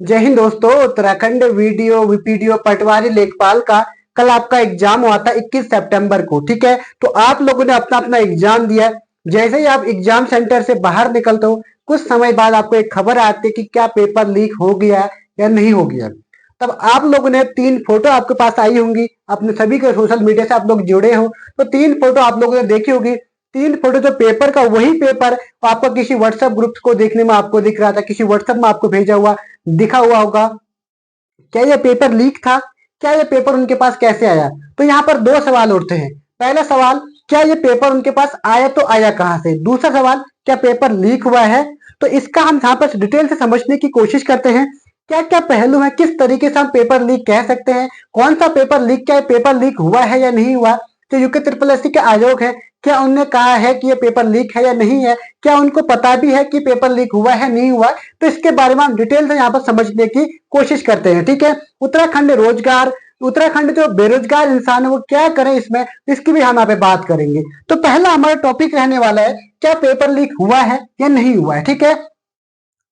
जय हिंद दोस्तों। Uttarakhand video VPDO पटवारी लेखपाल का कल आपका एग्जाम हुआ था 21 सितंबर को। ठीक है, तो आप लोगों ने अपना अपना एग्जाम दिया। जैसे ही आप एग्जाम सेंटर से बाहर निकलते हो, कुछ समय बाद आपको एक खबर आती है कि क्या पेपर लीक हो गया या नहीं हो गया। तब आप लोगों ने 3 फोटो आपके पास आई होंगी, अपने सभी के सोशल मीडिया से आप लोग जुड़े हो तो 3 फोटो आप लोगों ने देखी होगी। 3 फोटो जो पेपर का वही पेपर आपका किसी व्हाट्सएप ग्रुप को देखने में आपको दिख रहा था, किसी व्हाट्सएप में आपको भेजा हुआ दिखा हुआ होगा। क्या यह पेपर लीक था? क्या यह पेपर उनके पास कैसे आया? तो यहाँ पर 2 सवाल उठते हैं। पहला सवाल, क्या यह पेपर उनके पास आया तो आया कहां से? दूसरा सवाल, क्या पेपर लीक हुआ है? तो इसका हम यहाँ पर डिटेल से समझने की कोशिश करते हैं। क्या क्या पहलू है, किस तरीके से हम पेपर लीक कह सकते हैं, कौन सा पेपर लीक, क्या पेपर लीक हुआ है या नहीं हुआ। जो यूके ट्रिपल एससी के आयोग है, क्या उन्होंने कहा है कि यह पेपर लीक है या नहीं है? क्या उनको पता भी है कि पेपर लीक हुआ है नहीं हुआ? तो इसके बारे में हम डिटेल से यहाँ पर समझने की कोशिश करते हैं। ठीक है, उत्तराखंड जो बेरोजगार इंसान है वो क्या करें इसमें, इसकी भी हम यहाँ पे बात करेंगे। तो पहला हमारा टॉपिक रहने वाला है, क्या पेपर लीक हुआ है या नहीं हुआ है। ठीक है,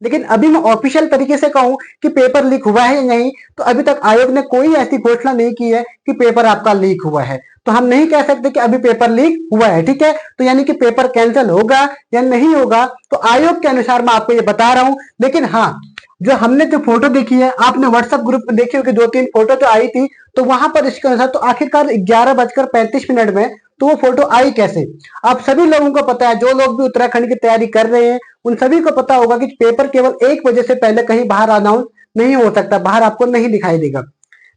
लेकिन अभी मैं ऑफिशियल तरीके से कहूं कि पेपर लीक हुआ है या नहीं, तो अभी तक आयोग ने कोई ऐसी घोषणा नहीं की है कि पेपर आपका लीक हुआ है। तो हम नहीं कह सकते कि अभी पेपर लीक हुआ है। ठीक है, तो यानी कि पेपर कैंसिल होगा या नहीं होगा, तो आयोग के अनुसार मैं आपको ये बता रहा हूं। लेकिन हाँ, जो हमने जो फोटो देखी है, आपने व्हाट्सएप ग्रुप में देखी होगी 2-3 फोटो जो आई थी, तो वहां पर इसके अनुसार तो आखिरकार 11:35 में तो वो फोटो आई कैसे? आप सभी लोगों को पता है, जो लोग भी उत्तराखंड की तैयारी कर रहे हैं उन सभी को पता होगा कि पेपर केवल 1 बजे से पहले कहीं बाहर अनाउंस नहीं हो सकता, बाहर आपको नहीं दिखाई देगा।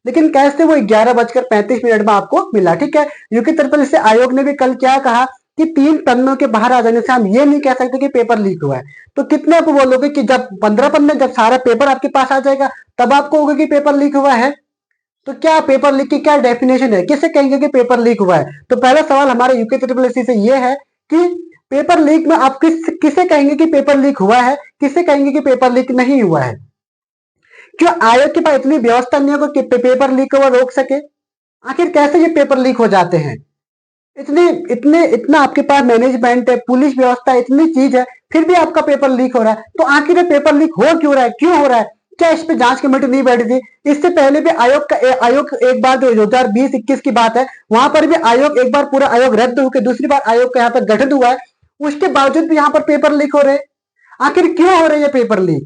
लेकिन कैसे वो 11:35 में आपको मिला? ठीक है, यूके तरफ से आयोग ने भी कल क्या कहा कि 3 पन्नों के बाहर आ जाने से हम ये नहीं कह सकते कि पेपर लीक हुआ है। तो कितने आप बोलोगे कि जब 15 पन्ने, जब सारा पेपर आपके पास आ जाएगा तब आपको होगा कि पेपर लीक हुआ है? तो क्या पेपर लीक की क्या डेफिनेशन है, किसे कहेंगे कि पेपर लीक हुआ है? तो पहला सवाल हमारे यूके ट्रिपल एससी से ये है कि पेपर लीक में आप किसे कहेंगे कि पेपर लीक हुआ है, किसे कहेंगे कि पेपर लीक नहीं हुआ है? क्यों आयोग के पास इतनी व्यवस्था नहीं होगा कि पेपर लीक को वो रोक सके? आखिर कैसे ये पेपर लीक हो जाते हैं? इतने इतने इतना आपके पास मैनेजमेंट है, पुलिस व्यवस्था है, इतनी चीज है, फिर भी आपका पेपर लीक हो रहा है। तो आखिर ये पेपर लीक हो क्यों रहा है, क्यों हो रहा है? क्या इस पे जांच कमेटी नहीं बैठी थी? इससे पहले भी आयोग एक बार 2020-21 की बात है, वहां पर भी आयोग एक बार पूरा आयोग रद्द होकर दूसरी बार आयोग का यहाँ पर गठन हुआ है, उसके बावजूद भी यहाँ पर पेपर लीक हो रहे हैं। आखिर क्यों हो रहे हैं पेपर लीक?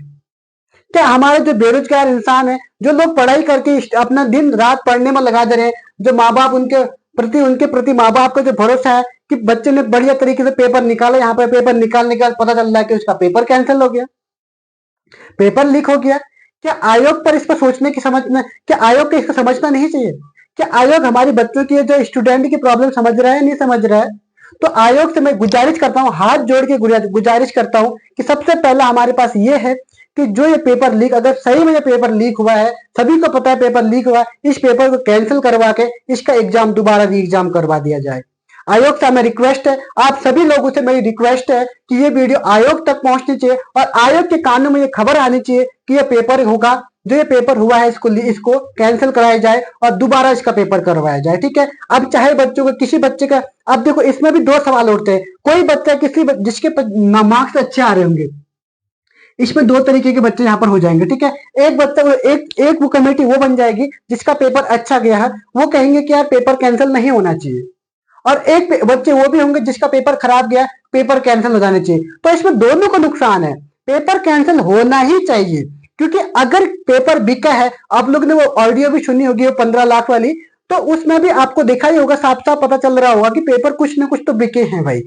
क्या हमारे जो बेरोजगार इंसान है, जो लोग पढ़ाई करके अपना दिन रात पढ़ने में लगा दे रहे हैं, जो माँ बाप उनके प्रति माँ बाप का जो भरोसा है कि बच्चे ने बढ़िया तरीके से पेपर निकाला, यहाँ पर पेपर निकालने के बाद पता चल रहा है कि उसका पेपर कैंसिल हो गया, पेपर लीक हो गया। क्या आयोग पर इस पर सोचने की समझना, क्या आयोग को इसको समझना नहीं चाहिए? क्या आयोग हमारे बच्चों की जो स्टूडेंट की प्रॉब्लम समझ रहा है, नहीं समझ रहा है? तो आयोग से मैं गुजारिश करता हूँ, हाथ जोड़ के गुजारिश करता हूँ कि सबसे पहला हमारे पास ये है कि जो ये पेपर लीक, अगर सही में ये पेपर लीक हुआ है, सभी को पता है पेपर लीक हुआ है, इस पेपर को कैंसिल करवा के इसका एग्जाम दोबारा री एग्जाम करवा दिया जाए। आयोग से हमें रिक्वेस्ट है, आप सभी लोगों से मेरी रिक्वेस्ट है कि ये वीडियो आयोग तक पहुंचनी चाहिए और आयोग के कानों में ये खबर आनी चाहिए कि ये पेपर होगा, जो ये पेपर हुआ है इसको कैंसिल कराया जाए और दोबारा इसका पेपर करवाया जाए। ठीक है, अब चाहे बच्चों को, किसी बच्चे का, अब देखो इसमें भी 2 सवाल उठते हैं। कोई बच्चा जिसके मार्क्स अच्छे आ रहे होंगे, इसमें 2 तरीके के बच्चे यहाँ पर हो जाएंगे। ठीक है, एक बच्चा एक वो कमेटी वो बन जाएगी जिसका पेपर अच्छा गया है, वो कहेंगे कि यार पेपर कैंसिल नहीं होना चाहिए, और एक बच्चे वो भी होंगे जिसका पेपर खराब गया, पेपर कैंसिल हो जाने चाहिए। तो इसमें दोनों को नुकसान है, पेपर कैंसिल होना ही चाहिए। क्योंकि अगर पेपर बिका है, आप लोग ने वो ऑडियो भी सुनी होगी, वो 15 लाख वाली, तो उसमें भी आपको देखा ही होगा, साफ साफ पता चल रहा होगा कि पेपर कुछ ना कुछ तो बिके हैं भाई।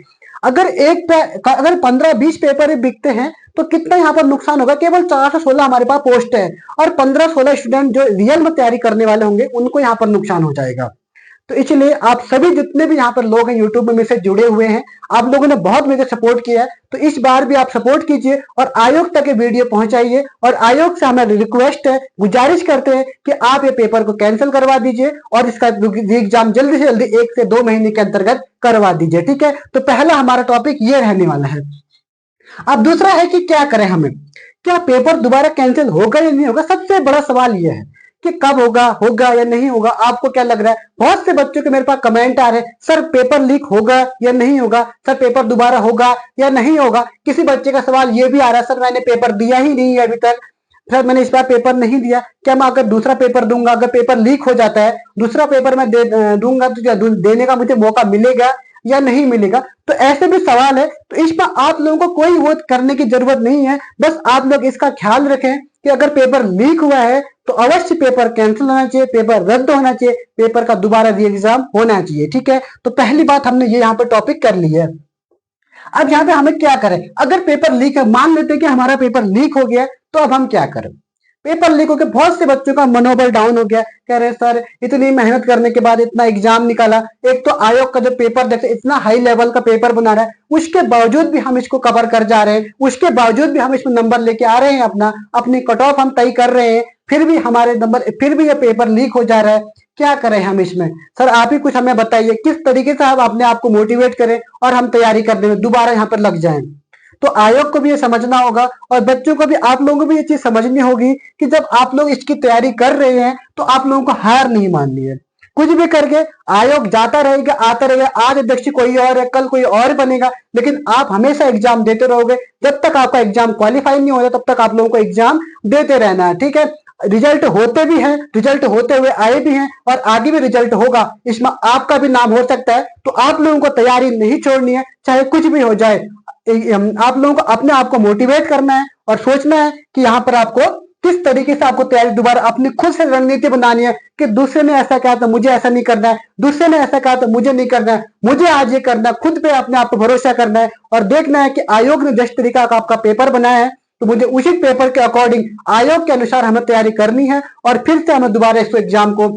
अगर 15-20 पेपर बिकते हैं तो कितना यहाँ पर नुकसान होगा? केवल 4 से 16 हमारे पास पोस्ट है और 15-16 स्टूडेंट जो रियल में तैयारी करने वाले होंगे उनको यहाँ पर नुकसान हो जाएगा। तो इसलिए आप सभी जितने भी यहाँ पर लोग हैं यूट्यूब में से जुड़े हुए हैं, आप लोगों ने बहुत मुझे सपोर्ट किया है, तो इस बार भी आप सपोर्ट कीजिए और आयोग तक ये वीडियो पहुंचाइए। और आयोग से हमें रिक्वेस्ट है, गुजारिश करते हैं कि आप ये पेपर को कैंसिल करवा दीजिए और इसका एग्जाम जल्दी से जल्दी 1 से 2 महीने के अंतर्गत करवा दीजिए। ठीक है, तो पहला हमारा टॉपिक ये रहने वाला है। अब दूसरा है कि क्या करें हमें, क्या पेपर दोबारा कैंसिल होगा या नहीं होगा? सबसे बड़ा सवाल यह है कि कब होगा या नहीं होगा। आपको क्या लग रहा है? बहुत से बच्चों के मेरे पास कमेंट आ रहे हैं, सर पेपर लीक होगा या नहीं होगा, सर पेपर दोबारा होगा या नहीं होगा। किसी बच्चे का सवाल ये भी आ रहा है, सर मैंने पेपर दिया ही नहीं है अभी तक, फिर मैंने इस बार पेपर नहीं दिया, क्या मैं अगर दूसरा पेपर दूंगा, अगर पेपर लीक हो जाता है, दूसरा पेपर मैं दूंगा तो क्या देने का मुझे मौका मिलेगा या नहीं मिलेगा? तो ऐसे भी सवाल है। तो इसमें आप लोगों को कोई वो करने की जरूरत नहीं है, बस आप लोग इसका ख्याल रखें कि अगर पेपर लीक हुआ है तो अवश्य पेपर कैंसिल होना चाहिए, पेपर रद्द होना चाहिए, पेपर का दोबारा री एग्जाम होना चाहिए। ठीक है, तो पहली बात हमने ये यहाँ पर टॉपिक कर ली है। अब यहाँ पे हमें क्या करें? अगर पेपर लीक है, मान लेते हैं कि हमारा पेपर लीक हो गया, तो अब हम क्या करें? पेपर लीक होकर बहुत से बच्चों का मनोबल डाउन हो गया, कह रहे सर इतनी मेहनत करने के बाद इतना एग्जाम निकाला, एक तो आयोग का जो पेपर देखते इतना हाई लेवल का पेपर बना रहा है, उसके बावजूद भी हम इसको कवर कर जा रहे हैं, उसके बावजूद भी हम इसमें नंबर लेके आ रहे हैं, अपनी कट ऑफ हम तय कर रहे हैं, फिर भी हमारे नंबर, फिर भी ये पेपर लीक हो जा रहा है। क्या करें हम इसमें? सर आप ही कुछ हमें बताइए, किस तरीके से हम अपने आप को मोटिवेट करें और हम तैयारी करने में दोबारा यहाँ पर लग जाएं। तो आयोग को भी ये समझना होगा और बच्चों को भी, आप लोगों को भी ये चीज समझनी होगी कि जब आप लोग इसकी तैयारी कर रहे हैं तो आप लोगों को हार नहीं माननी है। कुछ भी करके आयोग जाता रहेगा, आता रहेगा, आज अध्यक्ष कोई और है, कल कोई और बनेगा, लेकिन आप हमेशा एग्जाम देते रहोगे। जब तक आपका एग्जाम क्वालिफाई नहीं हो जाता तब तक आप लोगों को एग्जाम देते रहना है। ठीक है, रिजल्ट होते भी हैं, रिजल्ट होते हुए आए भी हैं और आगे भी रिजल्ट होगा, इसमें आपका भी नाम हो सकता है। तो आप लोगों को तैयारी नहीं छोड़नी है, चाहे कुछ भी हो जाए। आप लोगों को अपने आप को मोटिवेट करना है और सोचना है कि यहाँ पर आपको किस तरीके से आपको तैयारी दोबारा अपनी खुद से रणनीति बनानी है कि दूसरे ने ऐसा कहा तो मुझे ऐसा नहीं करना है, दूसरे ने ऐसा कहा तो मुझे नहीं करना है, मुझे आज ये करना है, खुद पे अपने आप पर भरोसा करना है और देखना है कि आयोग ने जिस तरीका का आपका पेपर बनाया है तो मुझे उसी पेपर के अकॉर्डिंग, आयोग के अनुसार हमें तैयारी करनी है और फिर से हमें दोबारा इस एग्जाम को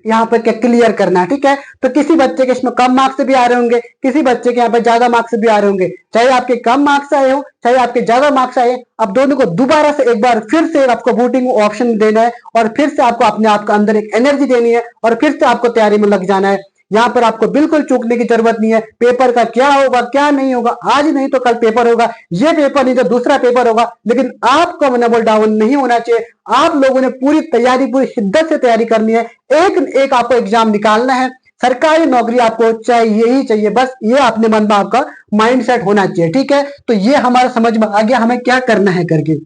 यहाँ पर क्लियर करना है। ठीक है, तो किसी बच्चे के इसमें कम मार्क्स भी आ रहे होंगे, किसी बच्चे के यहाँ पर ज्यादा मार्क्स भी आ रहे होंगे, चाहे आपके कम मार्क्स आए हो चाहे आपके ज्यादा मार्क्स आए, अब दोनों को दोबारा से एक बार फिर से आपको वोटिंग ऑप्शन देना है और फिर से आपको अपने आप के अंदर एक एनर्जी देनी है और फिर से आपको तैयारी में लग जाना है। यहाँ पर आपको बिल्कुल चूकने की जरूरत नहीं है। पेपर का क्या होगा क्या नहीं होगा, आज नहीं तो कल पेपर होगा, ये पेपर नहीं तो दूसरा पेपर होगा, लेकिन आपका मनोबल डाउन नहीं होना चाहिए। आप लोगों ने पूरी तैयारी, पूरी शिद्दत से तैयारी करनी है, एक एक आपको एग्जाम निकालना है, सरकारी नौकरी आपको चाहिए ही चाहिए, बस ये अपने मन में आपका माइंड सेट होना चाहिए। ठीक है, तो ये हमारा समझ में आ गया हमें क्या करना है करके।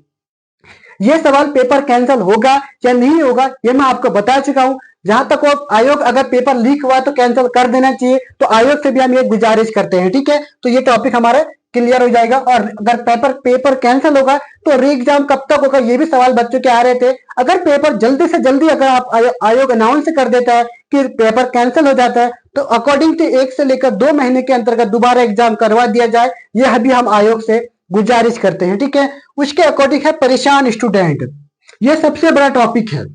ये सवाल पेपर कैंसिल होगा या नहीं होगा ये मैं आपको बता चुका हूं। जहां तक वो आयोग, अगर पेपर लीक हुआ तो कैंसिल कर देना चाहिए, तो आयोग से भी हम ये गुजारिश करते हैं। ठीक है, तो ये टॉपिक हमारा क्लियर हो जाएगा। और अगर पेपर कैंसिल होगा तो री एग्जाम कब तक होगा, ये भी सवाल बच्चों के आ रहे थे। अगर पेपर जल्दी से जल्दी अगर आप आयोग अनाउंस कर देता है कि पेपर कैंसिल हो जाता है तो अकॉर्डिंग टू 1 से लेकर 2 महीने के अंतर्गत दोबारा एग्जाम करवा दिया जाए, यह भी हम आयोग से गुजारिश करते हैं। ठीक है, उसके अकॉर्डिंग है परेशान स्टूडेंट, ये सबसे बड़ा टॉपिक है।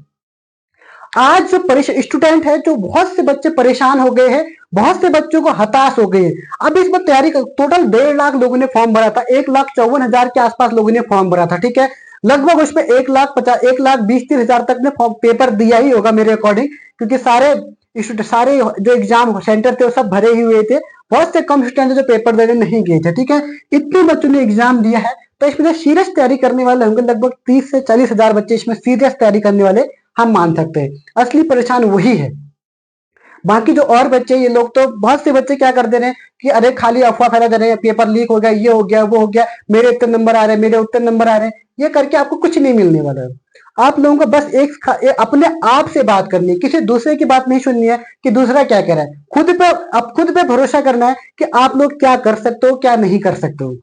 आज जो स्टूडेंट है, जो बहुत से बच्चे परेशान हो गए हैं, बहुत से बच्चों को हताश हो गए हैं। अब इसमें तैयारी टोटल 1.5 लाख लोगों ने फॉर्म भरा था, 1,54,000 के आसपास लोगों ने फॉर्म भरा था। ठीक है, लगभग उसमें 1,20,30,000 तक ने फॉर्म पेपर दिया ही होगा मेरे अकॉर्डिंग, क्योंकि सारे जो एग्जाम सेंटर थे वो सब भरे ही हुए थे। बहुत से कम स्टूडेंट जो पेपर देने नहीं गए थे। ठीक है, इतने बच्चों ने एग्जाम दिया है, तो इसमें सीरियस तैयारी करने वाले होंगे लगभग 30 से 40,000 बच्चे इसमें सीरियस तैयारी करने वाले हम मान सकते हैं। असली परेशान वही है। बाकी जो और बच्चे, ये लोग तो, बहुत से बच्चे क्या कर दे रहे हैं कि अरे खाली अफवाह फैला दे रहे हैं, पेपर लीक हो गया, ये हो गया, वो हो गया, मेरे इतने नंबर आ रहे हैं, मेरे उतने नंबर आ रहे हैं। ये करके आपको कुछ नहीं मिलने वाला है। आप लोगों को बस अपने आप से बात करनी है, किसी दूसरे की बात नहीं सुननी है कि दूसरा क्या कह रहा है। खुद पे भरोसा करना है कि आप लोग क्या कर सकते हो, क्या नहीं कर सकते हो।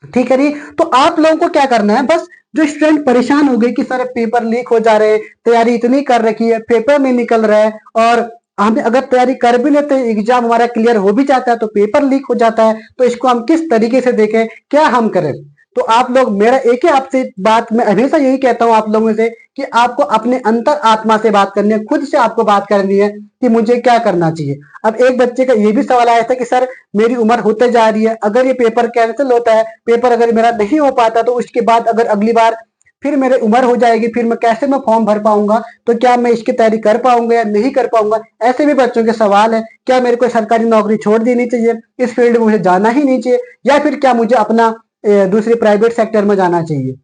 ठीक है जी, तो आप लोगों को क्या करना है, बस जो स्टूडेंट परेशान हो गए कि सर पेपर लीक हो जा रहे हैं, तैयारी इतनी कर रखी है, पेपर नहीं निकल रहा है, और हम अगर तैयारी कर भी लेते हैं, एग्जाम हमारा क्लियर हो भी जाता है तो पेपर लीक हो जाता है, तो इसको हम किस तरीके से देखें, क्या हम करें। तो आप लोग, मेरा एक ही आपसे बात, मैं हमेशा यही कहता हूं आप लोगों से कि आपको अपने अंतर आत्मा से बात करनी है, खुद से आपको बात करनी है कि मुझे क्या करना चाहिए। अब एक बच्चे का ये भी सवाल आया था कि सर मेरी उम्र होते जा रही है, अगर ये पेपर कैंसिल होता है, पेपर अगर मेरा नहीं हो पाता तो उसके बाद अगर अगली बार फिर मेरी उम्र हो जाएगी, फिर मैं कैसे मैं फॉर्म भर पाऊंगा, तो क्या मैं इसकी तैयारी कर पाऊंगा या नहीं कर पाऊंगा। ऐसे भी बच्चों के सवाल है, क्या मेरे को सरकारी नौकरी छोड़ देनी चाहिए, इस फील्ड में मुझे जाना ही नहीं चाहिए, या फिर क्या मुझे अपना दूसरे प्राइवेट सेक्टर में जाना चाहिए।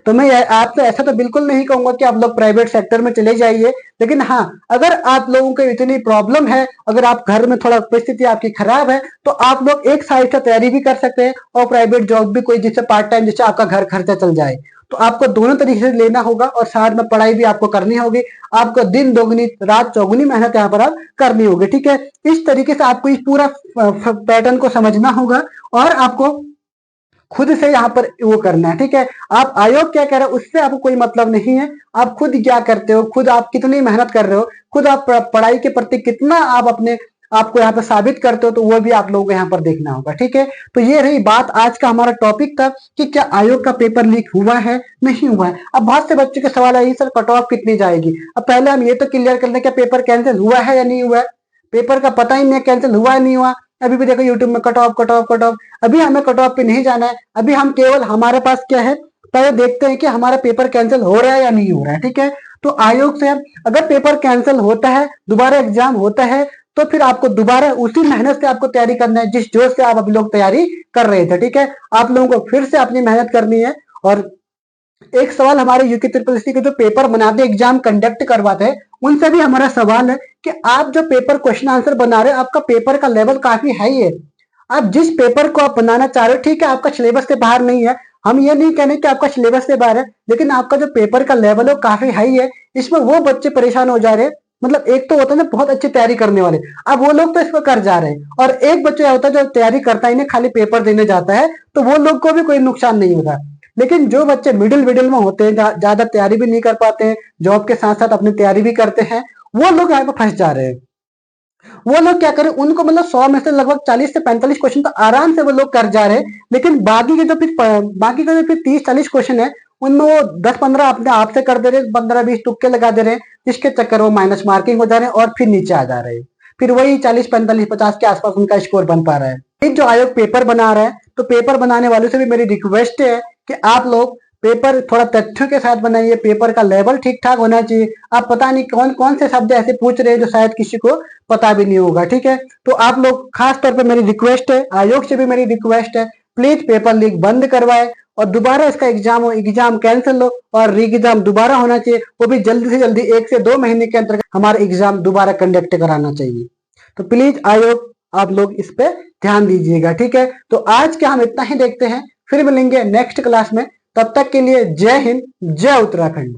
तो मैं आपसे ऐसा तो बिल्कुल नहीं कहूंगा कि आप लोग प्राइवेट सेक्टर में चले जाइए, लेकिन हाँ, अगर आप लोगों को इतनी प्रॉब्लम है, अगर आप घर में थोड़ा परिस्थिति आपकी खराब है, तो आप लोग एक साइड से तैयारी भी कर सकते हैं और प्राइवेट जॉब भी कोई, जिससे पार्ट टाइम, जिससे आपका घर खर्चा चल जाए। तो आपको दोनों तरीके से लेना होगा और साथ में पढ़ाई भी आपको करनी होगी। आपको दिन दोगुनी रात चौगुनी मेहनत यहाँ पर आप करनी होगी, ठीक है। इस तरीके से आपको इस पूरा पैटर्न को समझना होगा और आपको खुद से यहाँ पर वो करना है, ठीक है। आप आयोग क्या कह रहे हो उससे आपको कोई मतलब नहीं है। आप खुद क्या करते हो, खुद आप कितनी मेहनत कर रहे हो, खुद आप पढ़ाई के प्रति कितना आप अपने आपको यहाँ पर साबित करते हो, तो वो भी आप लोगों को यहाँ पर देखना होगा, ठीक है। तो ये रही बात, आज का हमारा टॉपिक था कि क्या आयोग का पेपर लीक हुआ है नहीं हुआ है। अब बहुत से बच्चों के सवाल आई सर कट ऑफ कितनी जाएगी। अब पहले हम ये तो क्लियर कर लें क्या पेपर कैंसिल हुआ है या नहीं हुआ है। पेपर का पता ही नहीं है कैंसिल हुआ है नहीं हुआ। अभी भी देखो यूट्यूब में cut off cut off cut off. अभी हमें कट ऑफ पे नहीं जाना है, अभी हम केवल हमारे पास क्या है पहले देखते हैं कि हमारा पेपर कैंसिल हो रहा है या नहीं हो रहा है, ठीक है। तो आयोग से अगर पेपर कैंसिल होता है, दोबारा एग्जाम होता है, तो फिर आपको दोबारा उसी मेहनत से आपको तैयारी करना है जिस जोश से आप अभी लोग तैयारी कर रहे थे, ठीक है। आप लोगों को फिर से अपनी मेहनत करनी है। और एक सवाल हमारे यूके ट्रिपल एससी के जो पेपर बनाते एग्जाम कंडक्ट करवाते हैं उनसे भी हमारा सवाल है कि आप जो पेपर क्वेश्चन आंसर बना रहे हो आपका पेपर का लेवल काफी हाई है। आप जिस पेपर को आप बनाना चाह रहे हो, ठीक है, आपका सिलेबस से बाहर नहीं है, हम ये नहीं कहने कि आपका सिलेबस से बाहर है, लेकिन आपका जो पेपर का लेवल है वो काफी हाई है। इसमें वो बच्चे परेशान हो जा रहे हैं, मतलब एक तो होता है ना बहुत अच्छी तैयारी करने वाले, अब वो लोग तो इसको कर जा रहे हैं, और एक बच्चा होता है जो तैयारी करता है इन्हें खाली पेपर देने जाता है, तो वो लोग को भी कोई नुकसान नहीं होता। लेकिन जो बच्चे मिडिल मिडिल में होते हैं, ज्यादा तैयारी भी नहीं कर पाते हैं, जॉब के साथ साथ अपनी तैयारी भी करते हैं, वो लोग यहाँ पे फंस जा रहे हैं। वो लोग क्या करें, उनको मतलब 100 में से लगभग 40 से 45 क्वेश्चन तो आराम से वो लोग कर जा रहे हैं, लेकिन बाकी के जो फिर 30-40 क्वेश्चन है उनमें वो 10-15 अपने आप से कर दे रहे हैं, 15-20 तुक्के लगा दे रहे हैं, जिसके चक्कर वो माइनस मार्किंग हो जा रहे हैं और फिर नीचे आ जा रहे हैं। फिर वही 40-45-50 के आसपास उनका स्कोर बन पा रहा है। एक जो आयोग पेपर बना रहा है, तो पेपर बनाने वालों से भी मेरी रिक्वेस्ट है कि आप लोग पेपर थोड़ा तथ्यों के साथ बनाइए, पेपर का लेवल ठीक ठाक होना चाहिए। आप पता नहीं कौन कौन से शब्द ऐसे पूछ रहे हैं जो शायद किसी को पता भी नहीं होगा, ठीक है। तो आप लोग खास तौर पे मेरी रिक्वेस्ट है, आयोग से भी मेरी रिक्वेस्ट है, प्लीज पेपर लीक बंद करवाए और दोबारा इसका एग्जाम हो, एग्जाम कैंसिल हो और री एग्जाम दोबारा होना चाहिए, वो भी जल्दी से जल्दी 1 से 2 महीने के अंतर्गत हमारा एग्जाम दोबारा कंडक्ट कराना चाहिए। तो प्लीज आयोग आप लोग इस पे ध्यान दीजिएगा, ठीक है। तो आज के हम इतना ही देखते हैं, फिर मिलेंगे नेक्स्ट क्लास में। तब तक के लिए जय हिंद, जय उत्तराखंड।